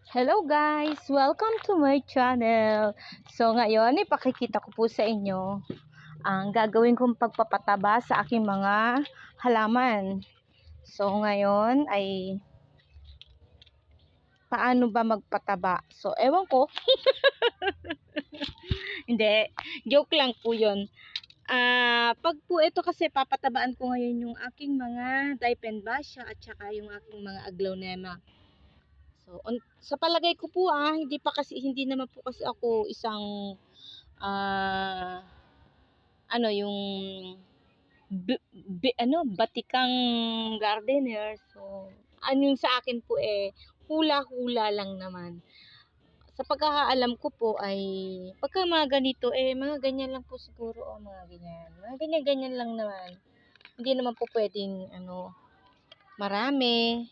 Hello guys! Welcome to my channel. So ngayon, ipakikita ko po sa inyo ang gagawin kong pagpapataba sa aking mga halaman. So ngayon ay paano ba magpataba? So ewan ko. Hindi, joke lang po yun. Pag po ito kasi papatabaan ko ngayon yung aking mga Dipenbasya at saka yung aking mga Aglaonema. So, sa palagay ko po hindi naman po kasi ako isang yung batikang gardener. So, yung sa akin po hula-hula lang naman. Sa pagkakaalam ko po ay pagka mga ganito mga ganyan lang po siguro mga ganyan. Mga ganyan-ganyan lang naman. Hindi naman po pwedeng marami.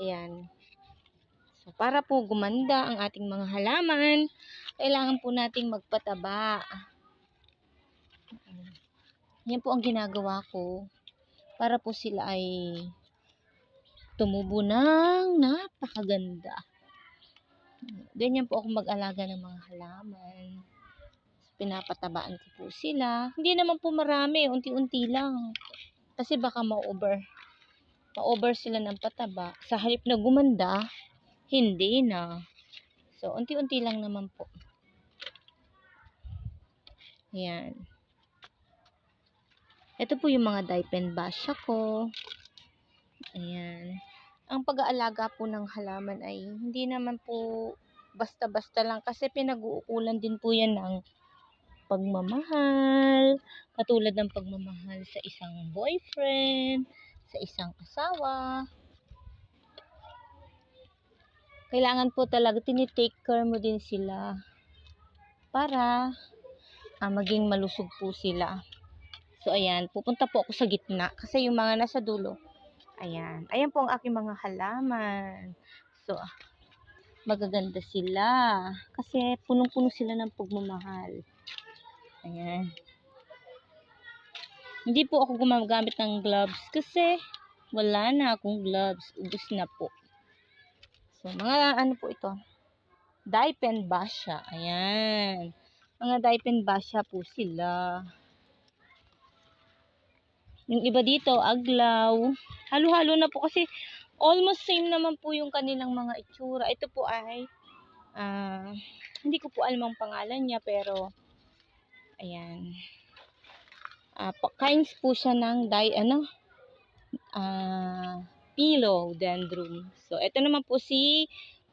Ayan. So, para po gumanda ang ating mga halaman, kailangan po nating magpataba. Yan po ang ginagawa ko para po sila ay tumubo ng napakaganda. Ganyan po ako mag-alaga ng mga halaman. Pinapatabaan ko po sila. Hindi naman po marami, unti-unti lang. Kasi baka ma-over sila ng pataba. Sa halip na gumanda, hindi na. So, unti-unti lang naman po. Ayan. Ito po yung mga Dipenbasya ko. Ayan. Ang pag-aalaga po ng halaman ay hindi naman po basta-basta lang kasi pinag-uukulan din po yan ng pagmamahal. Katulad ng pagmamahal sa isang boyfriend, sa isang asawa. Kailangan po talaga tinitake care mo din sila para maging malusog po sila. So, ayan, pupunta po ako sa gitna kasi yung mga nasa dulo, ayan. Ayan po ang aking mga halaman. So, magaganda sila kasi punong-puno sila ng pagmamahal. Ayan. Hindi po ako gumagamit ng gloves kasi wala na akong gloves. Ubus na po. So, mga po ito? Dipenbasya. Ayan. Mga Dipenbasya po sila. Yung iba dito, aglaw. Halo-halo na po kasi almost same naman po yung kanilang mga itsura. Ito po ay hindi ko po alam ang pangalan niya pero ayan. Kinds po siya ng philodendron. So, ito naman po si